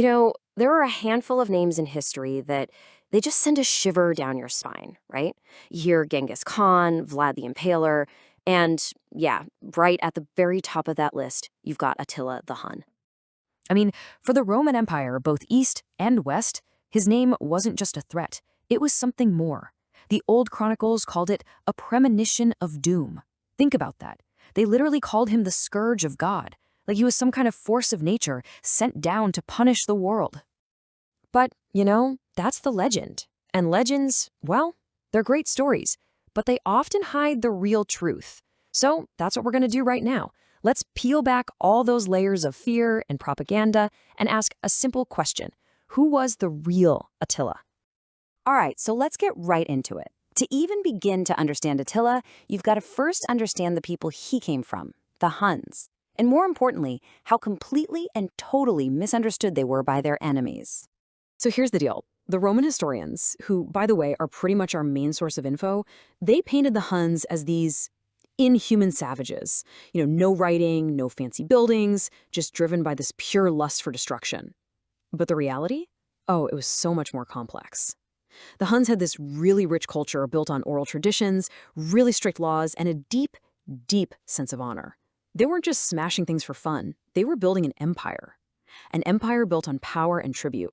There are a handful of names in history that they just send a shiver down your spine, right? You hear Genghis Khan, Vlad the Impaler, and yeah, right at the very top of that list, you've got Attila the Hun. I mean, for the Roman Empire, both East and West, his name wasn't just a threat, it was something more. The old chronicles called it a premonition of doom. Think about that. They literally called him the Scourge of God, like he was some kind of force of nature sent down to punish the world. But, that's the legend. And legends, well, they're great stories, but they often hide the real truth. So that's what we're going to do right now. Let's peel back all those layers of fear and propaganda and ask a simple question. Who was the real Attila? All right, so let's get right into it. To even begin to understand Attila, you've got to first understand the people he came from, the Huns. And more importantly, how completely and totally misunderstood they were by their enemies. So here's the deal. The Roman historians, who, by the way, are pretty much our main source of info, they painted the Huns as these inhuman savages. No writing, no fancy buildings, just driven by this pure lust for destruction. But the reality? Oh, it was so much more complex. The Huns had this really rich culture built on oral traditions, really strict laws, and a deep, deep sense of honor. They weren't just smashing things for fun. They were building an empire built on power and tribute.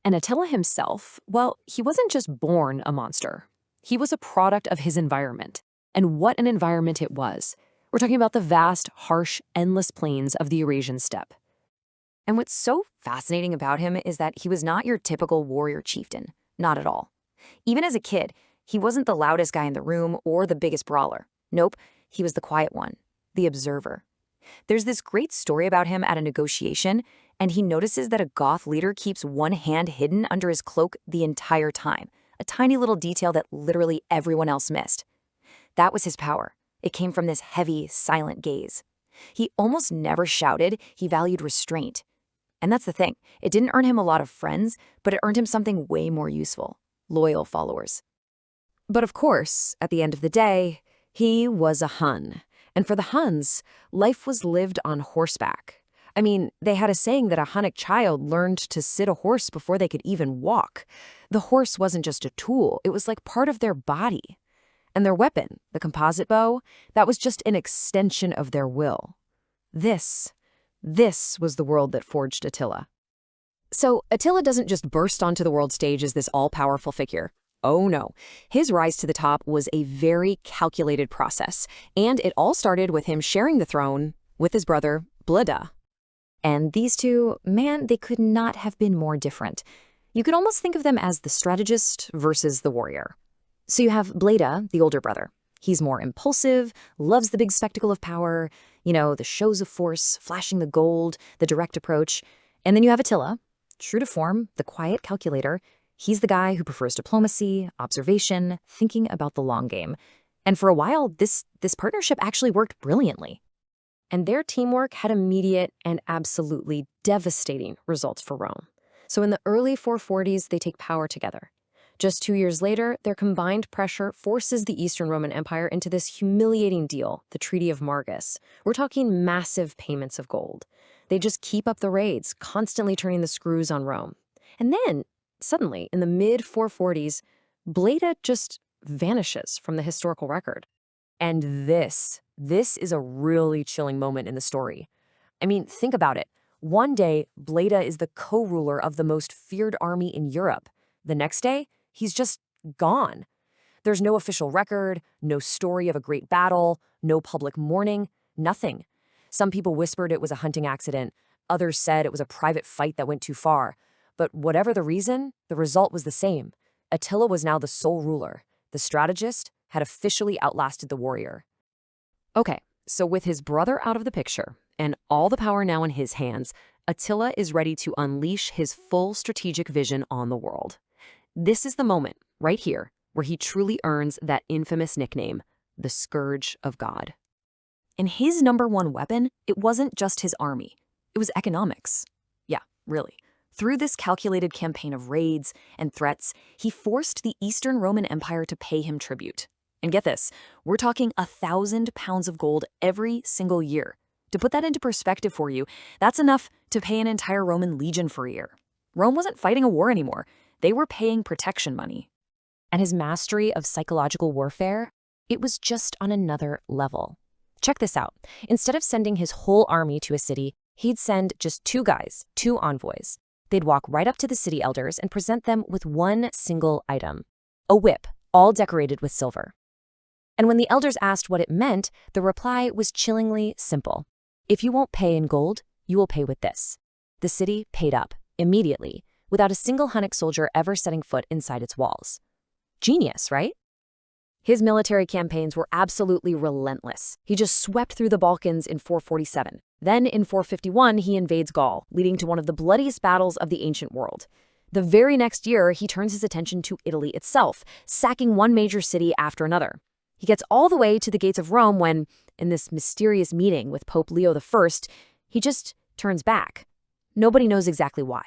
And Attila himself, well, he wasn't just born a monster. He was a product of his environment. And what an environment it was. We're talking about the vast, harsh, endless plains of the Eurasian steppe. And what's so fascinating about him is that he was not your typical warrior chieftain. Not at all. Even as a kid, he wasn't the loudest guy in the room or the biggest brawler. Nope, he was the quiet one, the observer. There's this great story about him at a negotiation, and he notices that a Goth leader keeps one hand hidden under his cloak the entire time, a tiny little detail that literally everyone else missed. That was his power. It came from this heavy, silent gaze. He almost never shouted, he valued restraint. And that's the thing, it didn't earn him a lot of friends, but it earned him something way more useful, loyal followers. But of course, at the end of the day, he was a Hun. And for the Huns, life was lived on horseback. I mean, they had a saying that a Hunnic child learned to sit a horse before they could even walk. The horse wasn't just a tool, it was like part of their body. And their weapon, the composite bow, that was just an extension of their will. This was the world that forged Attila. So Attila doesn't just burst onto the world stage as this all-powerful figure. Oh no, his rise to the top was a very calculated process, and it all started with him sharing the throne with his brother, Bleda. And these two, man, they could not have been more different. You could almost think of them as the strategist versus the warrior. So you have Bleda, the older brother. He's more impulsive, loves the big spectacle of power, the shows of force, flashing the gold, the direct approach. And then you have Attila, true to form, the quiet calculator. He's the guy who prefers diplomacy, observation, thinking about the long game. And for a while, this partnership actually worked brilliantly. And their teamwork had immediate and absolutely devastating results for Rome. So in the early 440s, they take power together. Just 2 years later, their combined pressure forces the Eastern Roman Empire into this humiliating deal, the Treaty of Margus. We're talking massive payments of gold. They just keep up the raids, constantly turning the screws on Rome. And then, suddenly, in the mid-440s, Bleda just vanishes from the historical record. And this is a really chilling moment in the story. I mean, think about it. One day, Bleda is the co-ruler of the most feared army in Europe. The next day, he's just gone. There's no official record, no story of a great battle, no public mourning, nothing. Some people whispered it was a hunting accident. Others said it was a private fight that went too far. But whatever the reason, the result was the same. Attila was now the sole ruler. The strategist had officially outlasted the warrior. Okay, so with his brother out of the picture and all the power now in his hands, Attila is ready to unleash his full strategic vision on the world. This is the moment, right here, where he truly earns that infamous nickname, the Scourge of God. And his number one weapon, it wasn't just his army. It was economics. Yeah, really. Through this calculated campaign of raids and threats, he forced the Eastern Roman Empire to pay him tribute. And get this, we're talking 1,000 pounds of gold every single year. To put that into perspective for you, that's enough to pay an entire Roman legion for a year. Rome wasn't fighting a war anymore. They were paying protection money. And his mastery of psychological warfare, it was just on another level. Check this out. Instead of sending his whole army to a city, he'd send just 2 guys, 2 envoys. They'd walk right up to the city elders and present them with one single item, a whip, all decorated with silver. And when the elders asked what it meant, the reply was chillingly simple. If you won't pay in gold, you will pay with this. The city paid up, immediately, without a single Hunnic soldier ever setting foot inside its walls. Genius, right? His military campaigns were absolutely relentless. He just swept through the Balkans in 447. Then in 451, he invades Gaul, leading to one of the bloodiest battles of the ancient world. The very next year, he turns his attention to Italy itself, sacking one major city after another. He gets all the way to the gates of Rome when, in this mysterious meeting with Pope Leo I, he just turns back. Nobody knows exactly why.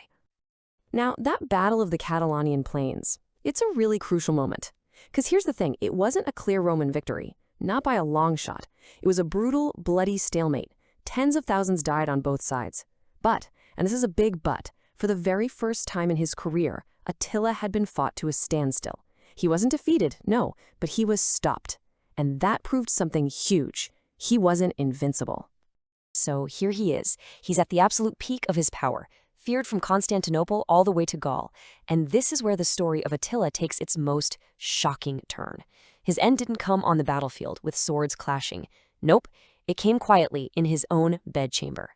Now, that Battle of the Catalonian Plains, it's a really crucial moment. Because here's the thing, it wasn't a clear Roman victory, not by a long shot. It was a brutal, bloody stalemate. Tens of thousands died on both sides. But, and this is a big but, for the very first time in his career, Attila had been fought to a standstill. He wasn't defeated, no, but he was stopped. And that proved something huge. He wasn't invincible. So here he is. He's at the absolute peak of his power, feared from Constantinople all the way to Gaul. And this is where the story of Attila takes its most shocking turn. His end didn't come on the battlefield with swords clashing. Nope, it came quietly in his own bedchamber.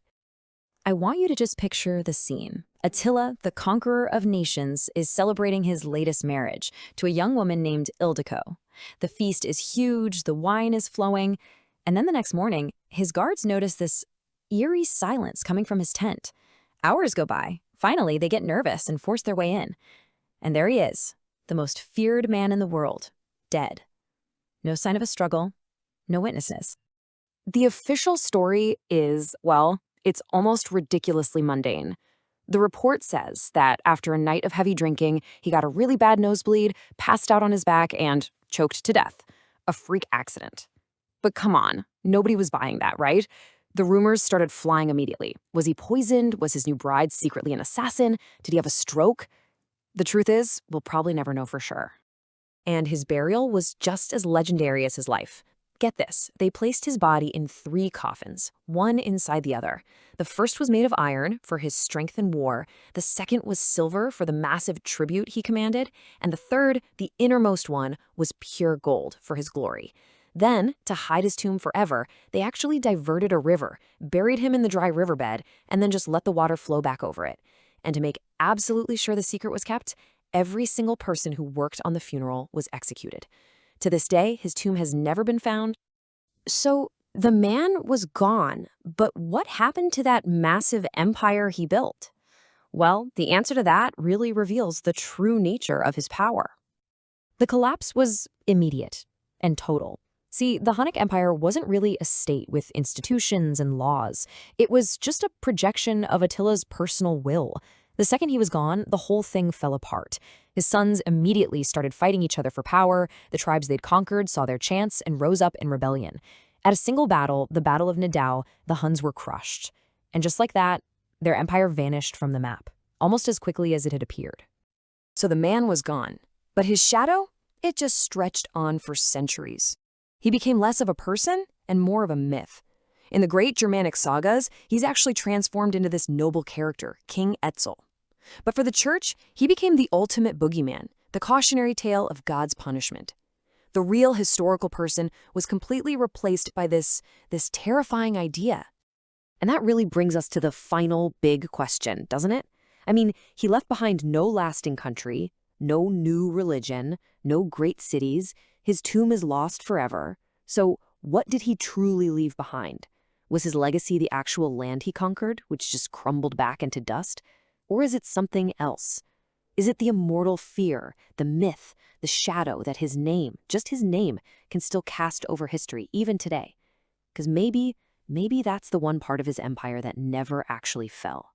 I want you to just picture the scene. Attila, the conqueror of nations, is celebrating his latest marriage to a young woman named Ildiko. The feast is huge, the wine is flowing, and then the next morning, his guards notice this eerie silence coming from his tent. Hours go by. Finally, they get nervous and force their way in. And there he is, the most feared man in the world, dead. No sign of a struggle, no witnesses. The official story is, well, it's almost ridiculously mundane. The report says that after a night of heavy drinking, he got a really bad nosebleed, passed out on his back, and choked to death. A freak accident. But come on, nobody was buying that, right? The rumors started flying immediately. Was he poisoned? Was his new bride secretly an assassin? Did he have a stroke? The truth is, we'll probably never know for sure. And his burial was just as legendary as his life. Get this, they placed his body in 3 coffins, one inside the other. The first was made of iron for his strength in war, the second was silver for the massive tribute he commanded, and the third, the innermost one, was pure gold for his glory. Then, to hide his tomb forever, they actually diverted a river, buried him in the dry riverbed, and then just let the water flow back over it. And to make absolutely sure the secret was kept, every single person who worked on the funeral was executed. To this day, his tomb has never been found. So, the man was gone, but what happened to that massive empire he built? Well, the answer to that really reveals the true nature of his power. The collapse was immediate and total. See, the Hunnic Empire wasn't really a state with institutions and laws. It was just a projection of Attila's personal will. The second he was gone, the whole thing fell apart. His sons immediately started fighting each other for power. The tribes they'd conquered saw their chance and rose up in rebellion. At a single battle, the Battle of Nidau, the Huns were crushed. And just like that, their empire vanished from the map, almost as quickly as it had appeared. So the man was gone, but his shadow, it just stretched on for centuries. He became less of a person and more of a myth. In the great Germanic sagas, he's actually transformed into this noble character, King Etzel. But for the church, he became the ultimate boogeyman, the cautionary tale of God's punishment. The real historical person was completely replaced by this terrifying idea. And that really brings us to the final big question, doesn't it? I mean, he left behind no lasting country, no new religion, no great cities. His tomb is lost forever. So what did he truly leave behind? Was his legacy the actual land he conquered, which just crumbled back into dust? Or is it something else? Is it the immortal fear, the myth, the shadow that his name, just his name, can still cast over history even today? Because maybe that's the one part of his empire that never actually fell.